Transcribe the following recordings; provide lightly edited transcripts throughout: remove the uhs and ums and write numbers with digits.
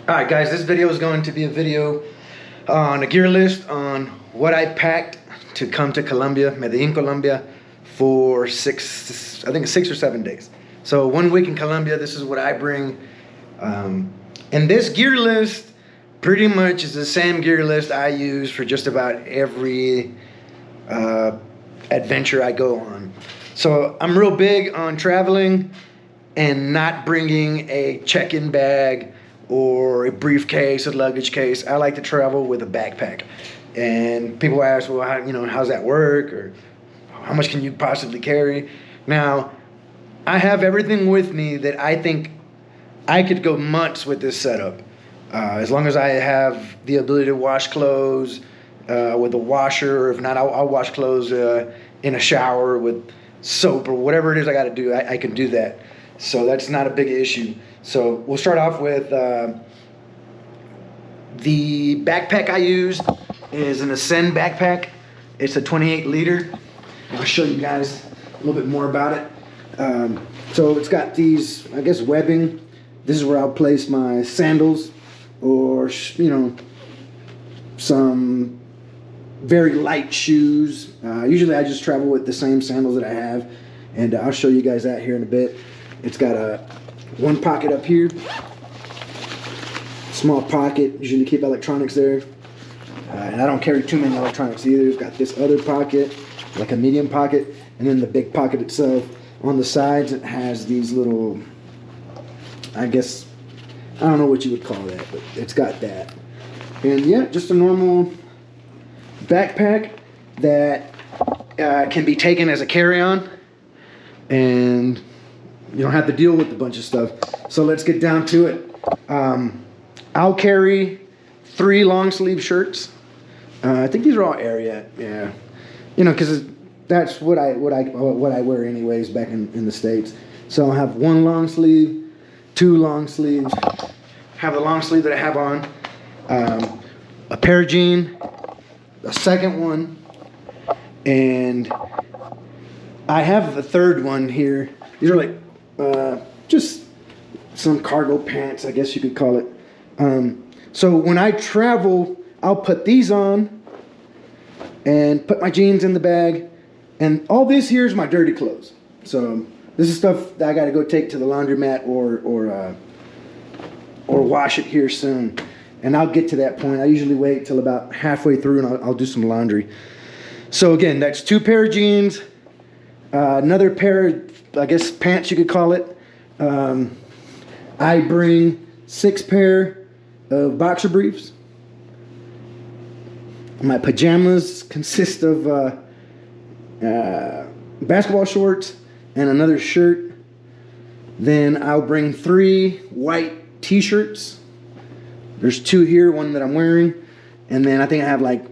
Alright guys, this video is going to be a video on a gear list on what I packed to come to Colombia, Medellin, Colombia for I think 6 or 7 days. So 1 week in Colombia, this is what I bring. And this gear list pretty much is the same gear list I use for just about every adventure I go on. So I'm real big on traveling and not bringing a check-in bag or a briefcase, a luggage case. I like to travel with a backpack. And people ask, well, how's that work? Or how much can you possibly carry? Now, I have everything with me that I think I could go months with this setup. As long as I have the ability to wash clothes with a washer, or if not, I'll wash clothes in a shower with soap or whatever it is I got to do, I can do that. So that's not a big issue. So we'll start off with the backpack I use is an Ascend backpack. It's a 28 liter. I'll show you guys a little bit more about it. So it's got these, I guess, webbing. This is where I'll place my sandals or, some very light shoes. Usually I just travel with the same sandals that I have, and I'll show you guys that here in a bit. It's got one pocket up here, small pocket, usually keep electronics there. And I don't carry too many electronics either. It's got this other pocket, like a medium pocket, and then the big pocket itself. On the sides, it has these little, I guess, I don't know what you would call that, but it's got that. And yeah, just a normal backpack that can be taken as a carry-on, and you don't have to deal with a bunch of stuff. So let's get down to it. I'll carry 3 long sleeve shirts. I think these are all Ariat, yeah. Because that's what I wear anyways back in the States. So I'll have 1 long sleeve, 2 long sleeves. Have the long sleeve that I have on. A pair of jeans, a second one, and I have the third one here. These are like just some cargo pants, I guess you could call it. So when I travel, I'll put these on and put my jeans in the bag, and all this here is my dirty clothes. So this is stuff that I got to go take to the laundromat or wash it here soon. And I'll get to that point. I usually wait till about halfway through, and I'll do some laundry. So again, that's 2 pair of jeans, another pair of, I guess, pants you could call it. I bring 6 pair of boxer briefs. My pajamas consist of basketball shorts and another shirt. Then I'll bring 3 white t-shirts. There's 2 here, one that I'm wearing. And then I think I have like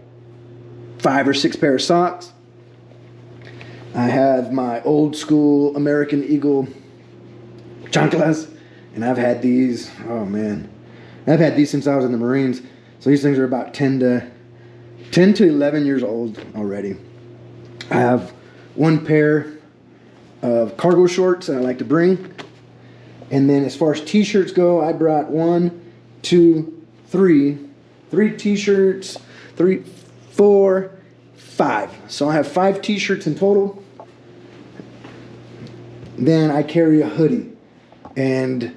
5 or 6 pair of socks. I have my old school American Eagle chanclas, and I've had these, oh man, I've had these since I was in the Marines. So these things are about 10 to 11 years old already. I have 1 pair of cargo shorts that I like to bring. And then as far as t-shirts go, I brought 1, 2, 3 t-shirts, 3, 4, 5. So I have 5 t-shirts in total. Then I carry a hoodie. And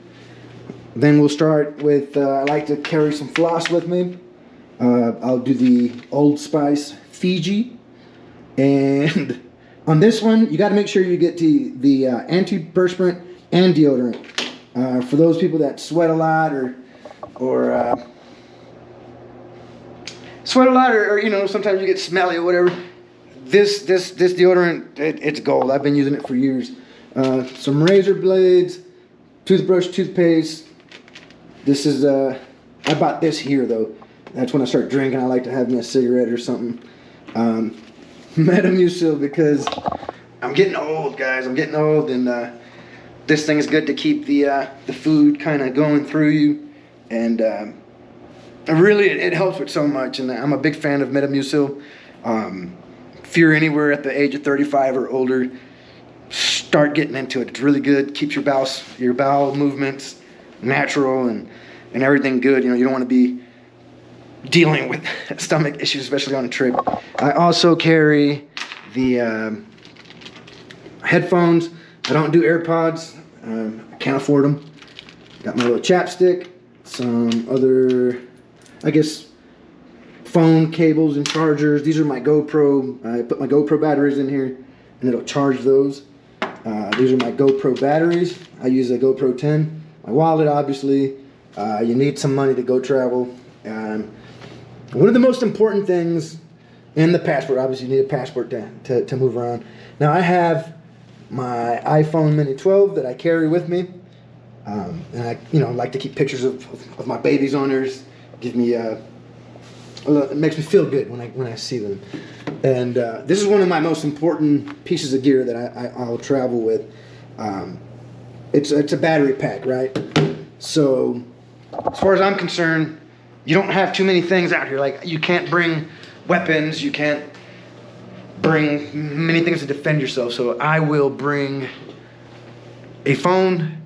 then we'll start with, I like to carry some floss with me. I'll do the Old Spice Fiji. And on this one, you got to make sure you get the antiperspirant and deodorant. For those people that sweat a lot or sometimes you get smelly or whatever. This deodorant, it's gold. I've been using it for years. Some razor blades, toothbrush, toothpaste. This is I bought this here though. That's when I start drinking. I like to have me a cigarette or something. Metamucil, because I'm getting old, guys. I'm getting old, and this thing is good to keep the food kind of going through you, and really it helps with so much. And I'm a big fan of Metamucil. If you're anywhere at the age of 35 or older, start getting into it. It's really good. Keeps your bowel movements natural, and and everything good. You know, you don't want to be dealing with stomach issues, especially on a trip. I also carry the headphones. I don't do AirPods. I can't afford them. Got my little chapstick, some other, I guess, phone cables and chargers. These are my GoPro. I put my GoPro batteries in here and it'll charge those. These are my GoPro batteries. I use a GoPro 10. My wallet, obviously. You need some money to go travel. One of the most important things in the passport, obviously you need a passport to move around. Now I have my iPhone Mini 12 that I carry with me. And I, like to keep pictures of my babies on there. Give me it makes me feel good when I see them. And this is one of my most important pieces of gear that I'll travel with. It's a battery pack, right? So as far as I'm concerned, you don't have too many things out here. Like, you can't bring weapons, you can't bring many things to defend yourself. So I will bring a phone,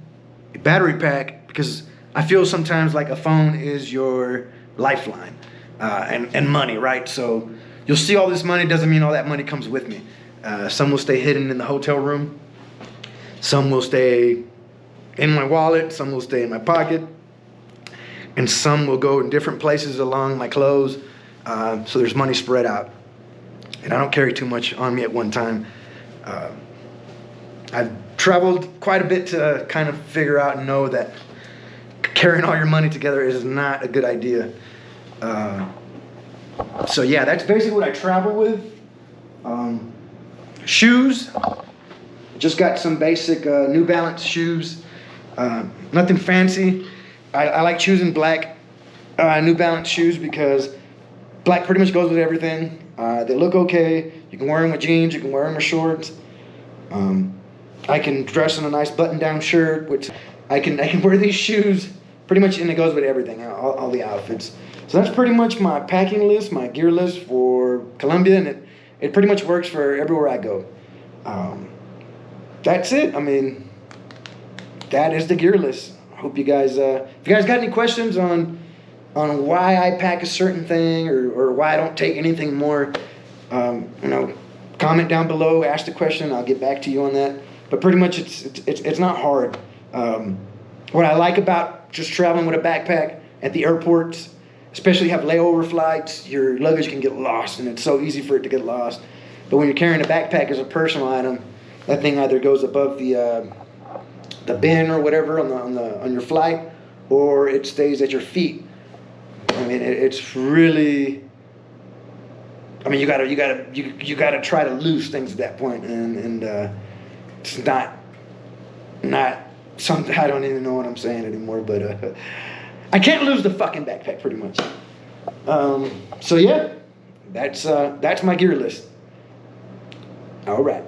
a battery pack, because I feel sometimes like a phone is your lifeline, and money, right? So you'll see all this money, doesn't mean all that money comes with me. Some will stay hidden in the hotel room. Some will stay in my wallet. Some will stay in my pocket. And some will go in different places along my clothes. So there's money spread out. And I don't carry too much on me at one time. I've traveled quite a bit to kind of figure out and know that carrying all your money together is not a good idea. So yeah, that's basically what I travel with. Shoes. Just got some basic New Balance shoes. Nothing fancy. I like choosing black New Balance shoes because black pretty much goes with everything. They look okay. You can wear them with jeans. You can wear them with shorts. I can dress in a nice button-down shirt, which I can wear these shoes pretty much, and it goes with everything, all the outfits. So that's pretty much my packing list, my gear list for Colombia, and it pretty much works for everywhere I go. That's it. I mean, that is the gear list. I hope you guys, if you guys got any questions on why I pack a certain thing or why I don't take anything more, comment down below, ask the question, I'll get back to you on that. But pretty much it's not hard. What I like about just traveling with a backpack at the airports, especially have layover flights, your luggage can get lost, and it's so easy for it to get lost. But when you're carrying a backpack as a personal item, that thing either goes above the bin or whatever on your flight, or it stays at your feet. I mean, it's really. I mean, you gotta try to lose things at that point, and it's not something. I don't even know what I'm saying anymore, but I can't lose the fucking backpack, pretty much. So yeah, that's my gear list. All right.